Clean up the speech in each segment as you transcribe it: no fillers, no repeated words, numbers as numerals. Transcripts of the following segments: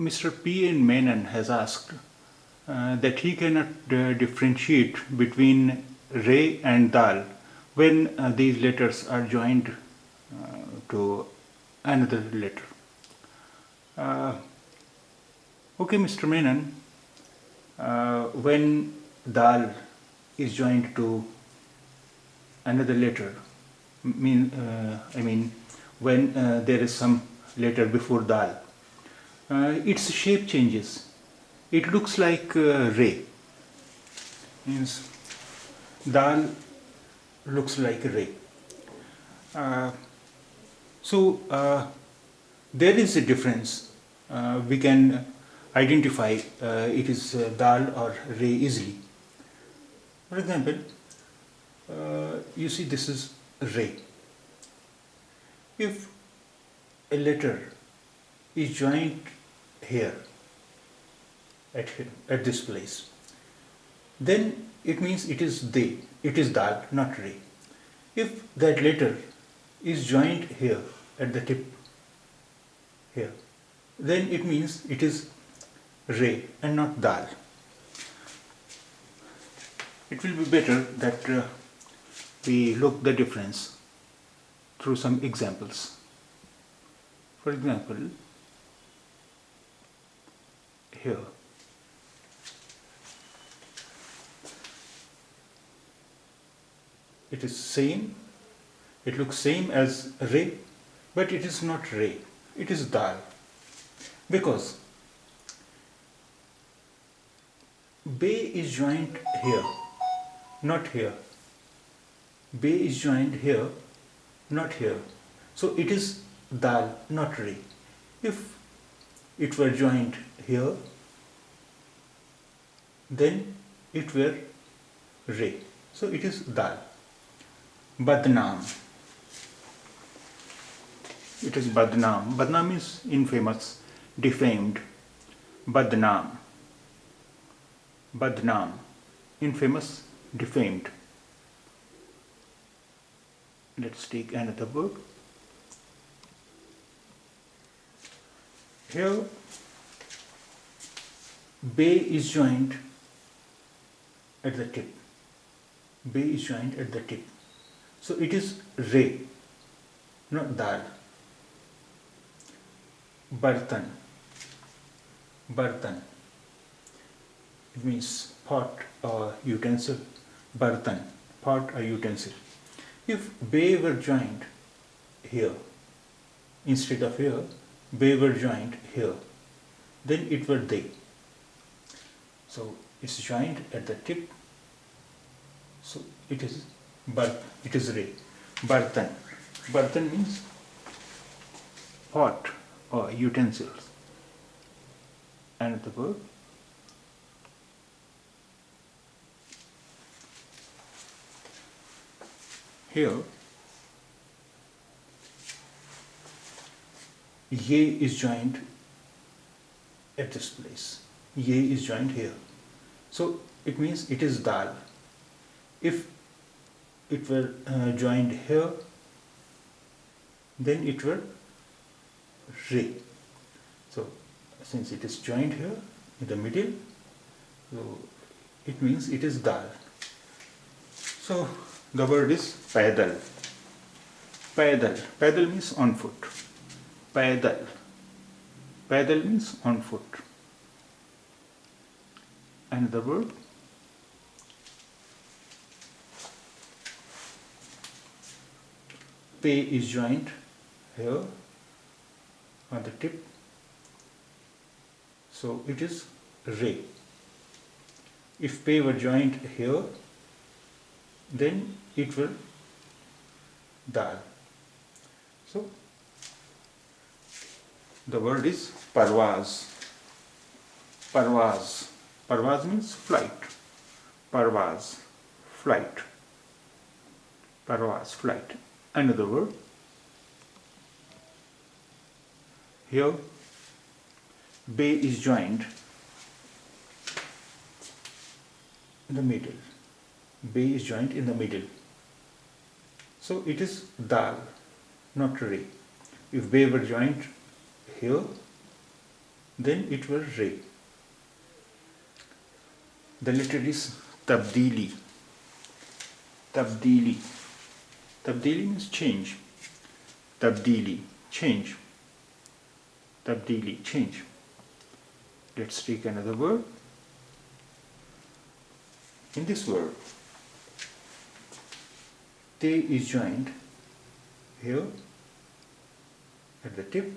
Mr. P. N. Menon has asked that he cannot differentiate between re and dal when these letters are joined to another letter. Okay, Mr. Menon, when dal is joined to another letter, I mean when there is some letter before dal, its shape changes. It looks like ray. Means dal looks like ray. So there is a difference. We can identify it is dal or ray easily. For example, you see this is ray. If a letter is joined here at this place, then it means it is dal, not ray. If that letter is joined here at the tip here, then it means it is ray and not dal. It will be better that we look the difference through some examples. For example, here it is same, it looks same as ray, but it is not ray, it is dal, because bay is joined here, not here. Bay is joined here, not here. So it is dal, not ray. If it were joined here, then it were ray. So it is dal. Badnaam. It is Badnaam. Badnaam means infamous, defamed. Badnaam. Badnaam. Infamous, defamed. Let's take another word. Here, bay is joined at the tip. Bay is joined at the tip. So it is ray, not dal. Bartan. Bartan. It means pot or utensil. Bartan, pot or utensil. If bay were joined here, instead of here, bay were joined here, then it were they. So it's joined at the tip. So it is ray. Bartan. Bartan means pot or utensils. Another word. Here, ye is joined at this place. Ye is joined here. So it means it is dal. If it were joined here, then it were ray. So since it is joined here in the middle, so it means it is dal. So the word is paidal. Paidal. Paidal means on foot. Paidal. Paidal means on foot. Another word. Pay is joined here on the tip. So it is ray. If pay were joined here, then it will dal. So the word is Pervaaz. Pervaaz. Pervaaz means flight. Pervaaz flight. Pervaaz flight. Another word. Here bay is joined in the middle. Bay is joined in the middle. So it is dal, not ray. If bay were joined here, then it were re. The letter is tabdili. Tabdili. Tabdili means change. Tabdili, change. Tabdili, change. Let's take another word. In this word, te is joined here at the tip,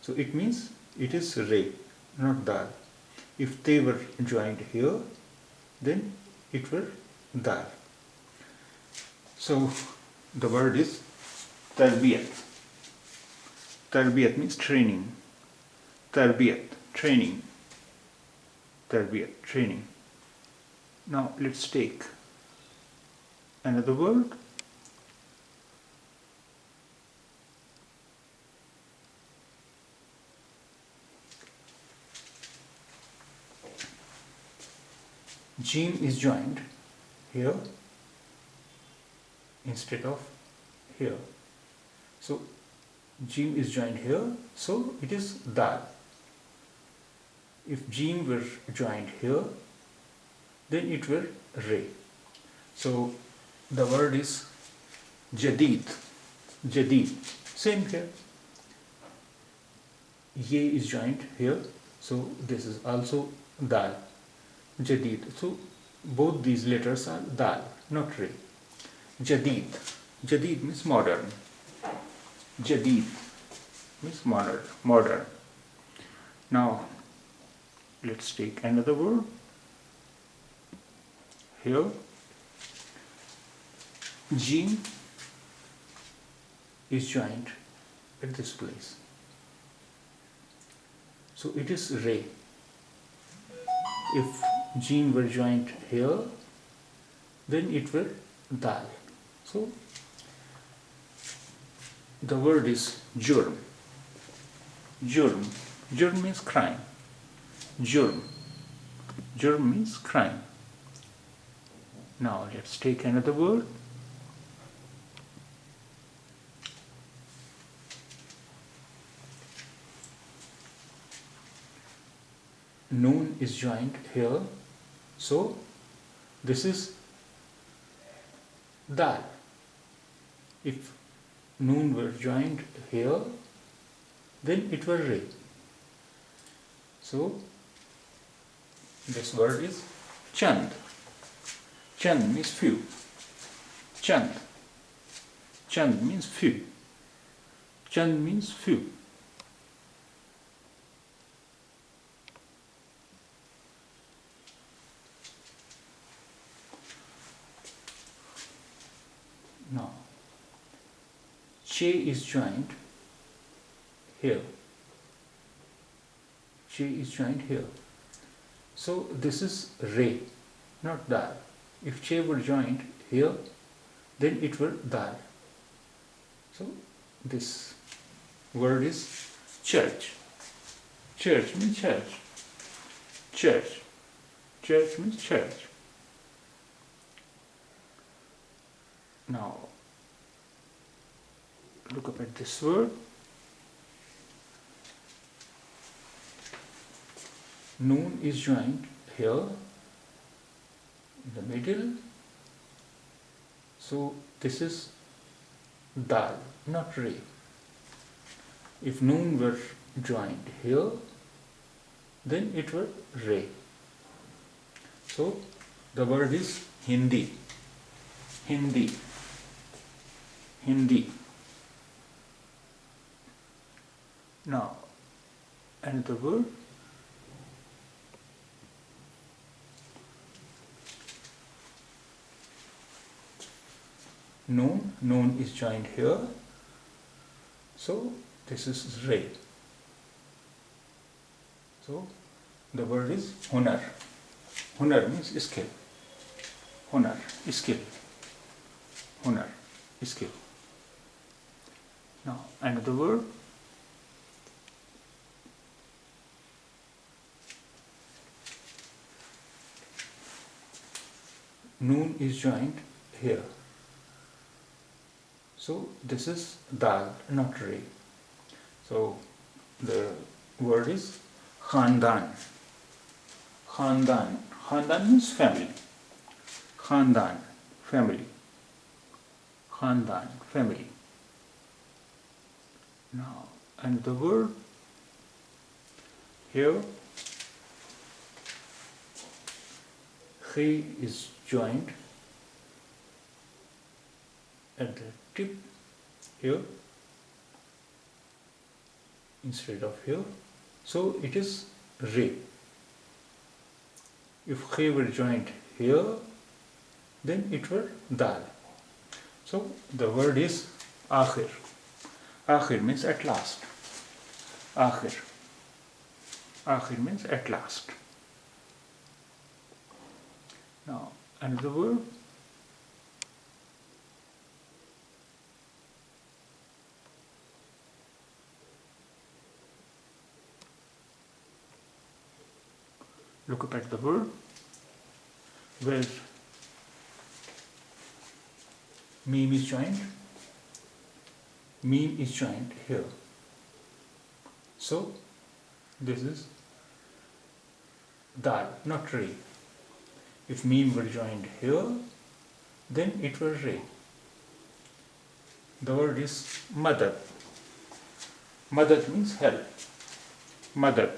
so it means it is re, not dal. If they were joined here, then it were dal. So the word is tarbiyat. Tarbiyat means training. Tarbiyat, training. Tarbiyat, training. Now let's take another word. Jim is joined here instead of here. So Jim is joined here, so it is dal. If Jim were joined here, then it were re. So the word is jadid. Jadid. Same here. Ye is joined here, so this is also dal. Jadid. So both these letters are dal, not re. Jadid. Jadid means modern. Jadid means modern. Modern. Now let's take another word. Here, Jim is joined at this place. So it is re. If Jim were joined here, then it were dal. So the word is jurm. Jurm. Jurm means crime. Jurm. Jurm means crime. Now let's take another word. Noon is joined here, so this is dal. If noon were joined here, then it were re. So this word is chand. Chand means few. Chand. Chand means few. Chand means few. Now, che is joined here. Che is joined here. So this is re, not dal. If che were joined here, then it were dal. So this word is church. Church means church. Church. Church means church. Now look up at this word. Noon is joined here in the middle, so this is dal, not re. If noon were joined here, then it were re. So the word is Hindi. Hindi. Hindi. Now another word. Noon. Noon is joined here, so this is re. So the word is hunar. Hunar means skill. Hunar, skill. Hunar, skill. Now another word. Noon is joined here. So this is dal, not re. So the word is Khaandaan. Khaandaan. Khaandaan means family. Khaandaan family. Khaandaan family. Now, and the word here, he is joined at the tip here instead of here, so it is re. If he were joined here, then it were dal. So the word is akhir. Akhir means at last. Akhir. Akhir means at last. Now another word, look up at the word where meme is joined. Meme is joined here. So this is dal, not re. If meme were joined here, then it were re. The word is madad. Madad means help. Madad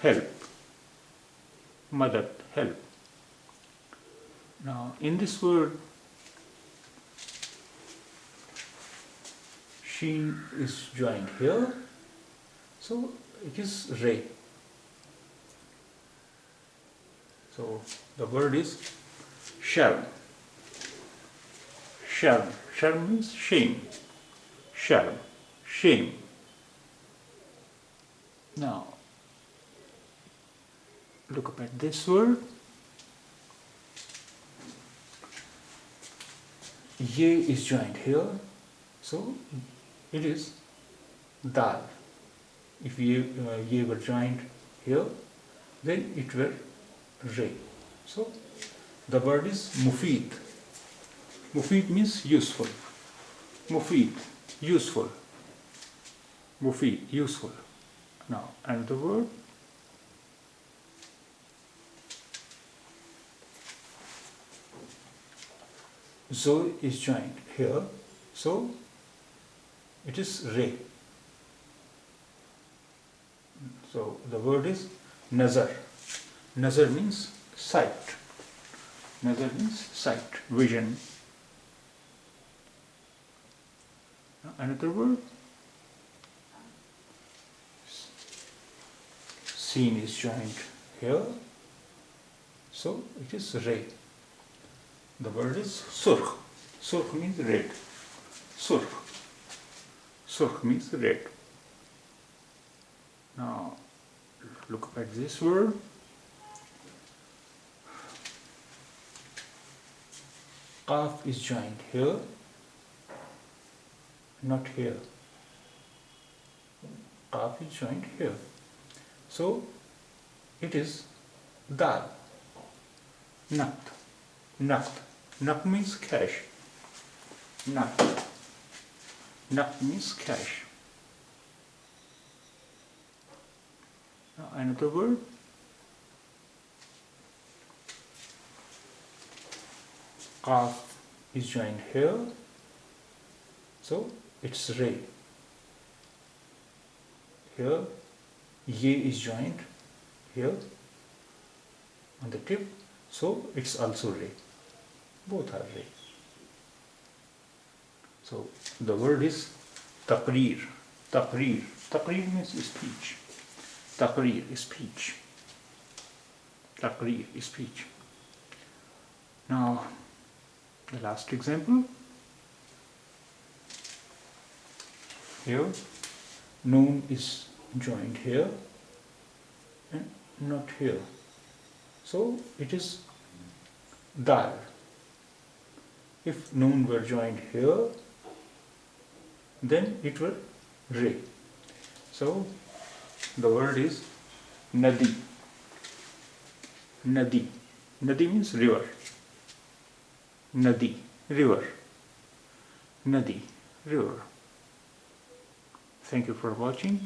help. Madad help. Now in this word, sheen is joined here, so it is re. So the word is sharm. Sharm. Sharm means shame. Sharm. Shame. Now look up at this word. Ye is joined here, so it is dal. If ye were joined here, then it were re. So the word is Mufeed. Mufeed means useful. Mufeed, useful. Mufeed, useful. Now another word, zo is joined here, so it is re. So the word is Nazar. Nazar means sight. Nazar means sight, vision. Another word, seen is joined here, so it is re. The word is surkh. Surkh means red. Surkh. Surkh means red. Now look up at this word. Qaf is joined here, not here. Qaf is joined here, so it is dal. Naqd. Naqd. Naqd means cash. Naqd. Naqd means cash. Now another word, qaf is joined here, so it's re. Here ye is joined here on the tip, so it's also re. Both are re. So the word is taqreer. Taqreer. Taqreer means speech. Taqreer is speech. Taqreer is speech. Now the last example. Here noon is joined here and not here, so it is dal. If noon were joined here, then it were re. So the word is nadi. Nadi. Nadi means river. Nadi, river. Nadi, river. Thank you for watching.